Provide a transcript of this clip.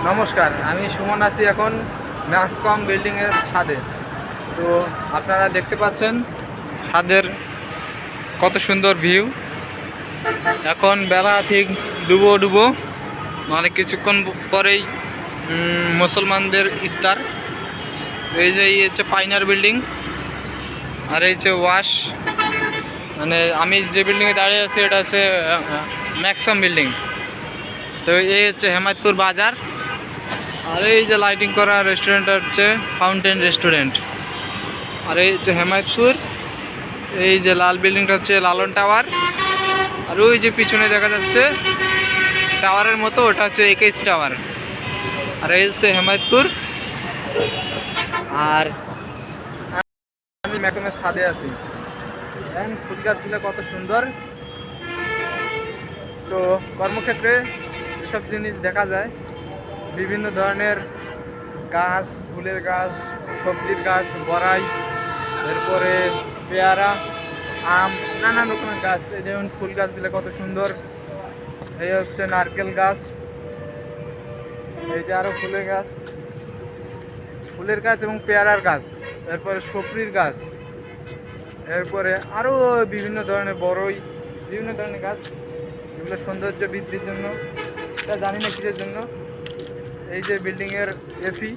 নমস্কার, আমি সুমন আছি এখন ম্যাক্সকম বিল্ডিংয়ের ছাদে। তো আপনারা দেখতে পাচ্ছেন ছাদের কত সুন্দর ভিউ। এখন বেলা ঠিক ডুবো মানে কিছুক্ষণ পরেই মুসলমানদের ইফতার। এই যে হচ্ছে পাইনার বিল্ডিং, আর এই হচ্ছে ওয়াশ, মানে আমি যে বিল্ডিংয়ে দাঁড়িয়ে আছি এটা হচ্ছে ম্যাক্সকম বিল্ডিং। তো এই হচ্ছে হেমায়তপুর বাজার, আর এই যে লাইটিং করা রেস্টুরেন্টটা হচ্ছে ফাউন্টেন রেস্টুরেন্ট। আর এই হচ্ছে হেমায়তপুর, এই যে লাল বিল্ডিংটা হচ্ছে লালন টাওয়ার, আর ওই যে পিছনে দেখা যাচ্ছে টাওয়ারের মতো ওটা হচ্ছে একেইস টাওয়ার। আর এই হচ্ছে হেমায়তপুর, আর আমি ম্যাক্সকমের ছাদে আছি। দেখেন ফুল গাছগুলো কত সুন্দর। তো কর্মক্ষেত্রে এসব জিনিস দেখা যায়, বিভিন্ন ধরনের গাছ, ফুলের গাছ, সবজির গাছ, বড়াই, এরপরে পেয়ারা, আম, নানান রকমের গাছ। এই যেমন ফুল গাছগুলো কত সুন্দর। এই হচ্ছে নারকেল গাছ, এই যে আরও ফুলের গাছ এবং পেয়ারার গাছ, এরপরে সপরির গাছ, এরপরে আরও বিভিন্ন ধরনের বড়ই, বিভিন্ন ধরনের গাছ, এগুলো সৌন্দর্য বৃদ্ধির জন্য, এটা জানি না কিসের জন্য। এই যে বিল্ডিংয়ের এসি,